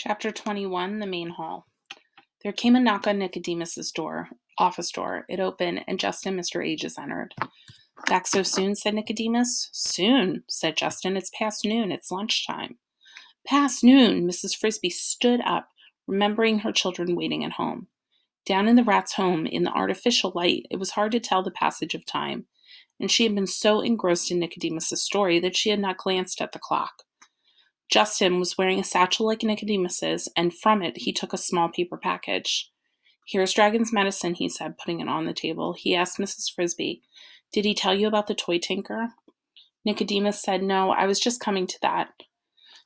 Chapter 21, The Main Hall. There came a knock on Nicodemus's office door. It opened, and Justin and Mr. Aegis entered. "Back so soon?" said Nicodemus. "Soon," said Justin. "It's past noon. It's lunchtime." "Past noon!" Mrs. Frisby stood up, remembering her children waiting at home. Down in the Rats' home, in the artificial light, it was hard to tell the passage of time, and she had been so engrossed in Nicodemus's story that she had not glanced at the clock. Justin was wearing a satchel like Nicodemus's, and from it he took a small paper package. "Here's Dragon's medicine," he said, putting it on the table. He asked Mrs. Frisby, "Did he tell you about the toy tinker?" Nicodemus said, "No, I was just coming to that."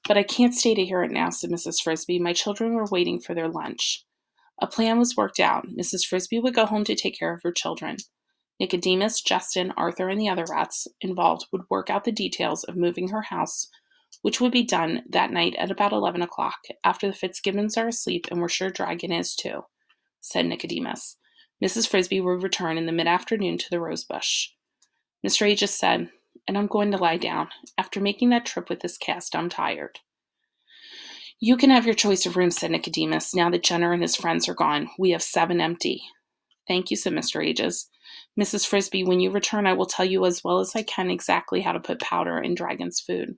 "But I can't stay to hear it now," said Mrs. Frisby. "My children were waiting for their lunch." A plan was worked out. Mrs. Frisby would go home to take care of her children. Nicodemus, Justin, Arthur, and the other rats involved would work out the details of moving her house, which would be done that night at about 11 o'clock, after the Fitzgibbons are asleep, and we're sure Dragon is too, said Nicodemus. Mrs. Frisby would return in the mid-afternoon to the rosebush. Mr. Aegis said, "And I'm going to lie down. After making that trip with this cast, I'm tired." "You can have your choice of rooms," said Nicodemus. "Now that Jenner and his friends are gone, we have 7 empty." "Thank you," said Mr. Aegis. "Mrs. Frisby, when you return, I will tell you as well as I can exactly how to put powder in Dragon's food."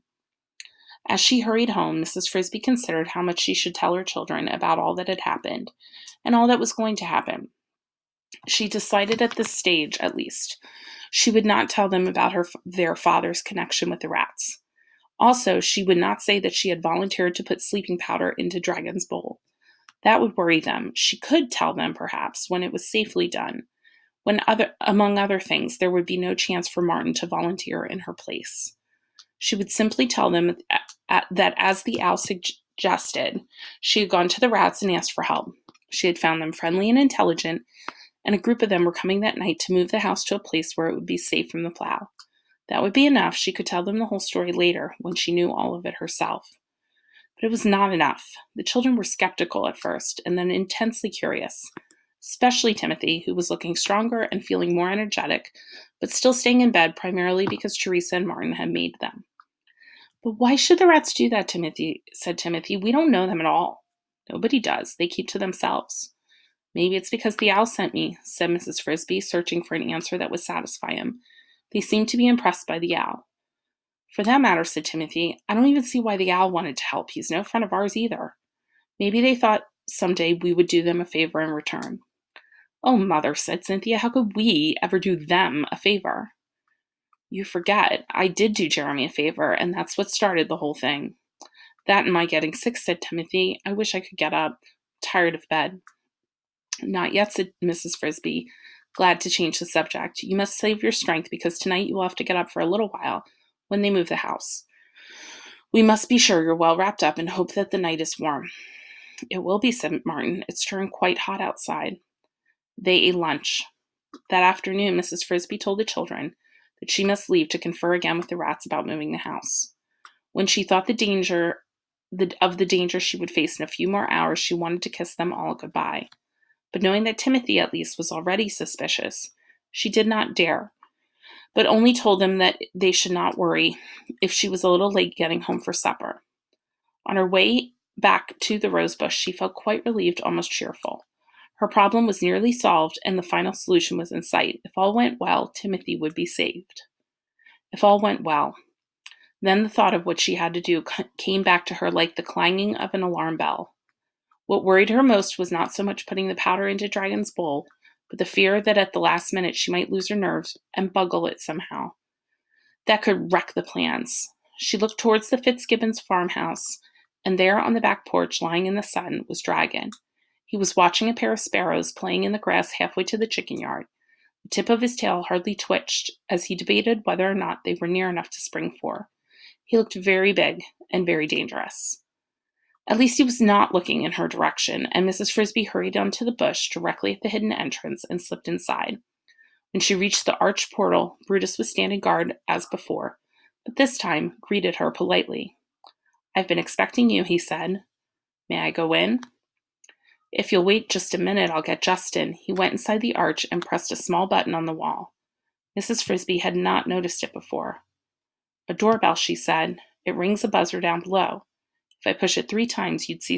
As she hurried home, Mrs. Frisby considered how much she should tell her children about all that had happened, and all that was going to happen. She decided at this stage, at least, she would not tell them about their father's connection with the rats. Also, she would not say that she had volunteered to put sleeping powder into Dragon's bowl. That would worry them. She could tell them, perhaps, when it was safely done, when, among other things, there would be no chance for Martin to volunteer in her place. She would simply tell them that, as the owl suggested, she had gone to the rats and asked for help. She had found them friendly and intelligent, and a group of them were coming that night to move the house to a place where it would be safe from the plow. That would be enough. She could tell them the whole story later, when she knew all of it herself. But it was not enough. The children were skeptical at first, and then intensely curious, especially Timothy, who was looking stronger and feeling more energetic, but still staying in bed primarily because Teresa and Martin had made them. "But why should the rats do that, Timothy?" said Timothy. "We don't know them at all." "Nobody does. They keep to themselves." "Maybe it's because the owl sent me," said Mrs. Frisby, searching for an answer that would satisfy him. "They seem to be impressed by the owl." "For that matter," said Timothy, "I don't even see why the owl wanted to help. He's no friend of ours either. Maybe they thought someday we would do them a favor in return." "Oh, Mother," said Cynthia, "how could we ever do them a favor?" "You forget. I did do Jeremy a favor, and that's what started the whole thing." "That and my getting sick," said Timothy. "I wish I could get up. I'm tired of bed." "Not yet," said Mrs. Frisby, glad to change the subject. "You must save your strength, because tonight you will have to get up for a little while when they move the house. We must be sure you're well wrapped up and hope that the night is warm." "It will be," said Martin. "It's turned quite hot outside." They ate lunch. That afternoon, Mrs. Frisby told the children that she must leave to confer again with the rats about moving the house. When she thought of the danger she would face in a few more hours, she wanted to kiss them all goodbye. But knowing that Timothy, at least, was already suspicious, she did not dare, but only told them that they should not worry if she was a little late getting home for supper. On her way back to the rosebush, she felt quite relieved, almost cheerful. Her problem was nearly solved, and the final solution was in sight. If all went well, Timothy would be saved. If all went well. Then the thought of what she had to do came back to her like the clanging of an alarm bell. What worried her most was not so much putting the powder into Dragon's bowl, but the fear that at the last minute she might lose her nerves and buggle it somehow. That could wreck the plans. She looked towards the Fitzgibbons farmhouse, and there on the back porch, lying in the sun, was Dragon. He was watching a pair of sparrows playing in the grass halfway to the chicken yard. The tip of his tail hardly twitched as he debated whether or not they were near enough to spring for. He looked very big and very dangerous. At least he was not looking in her direction, and Mrs. Frisby hurried onto the bush directly at the hidden entrance and slipped inside. When she reached the arched portal, Brutus was standing guard as before, but this time greeted her politely. "I've been expecting you," he said. "May I go in?" "If you'll wait just a minute, I'll get Justin." He went inside the arch and pressed a small button on the wall. Mrs. Frisby had not noticed it before. "A doorbell," she said. "It rings a buzzer down below. If I push it 3 times, you'd see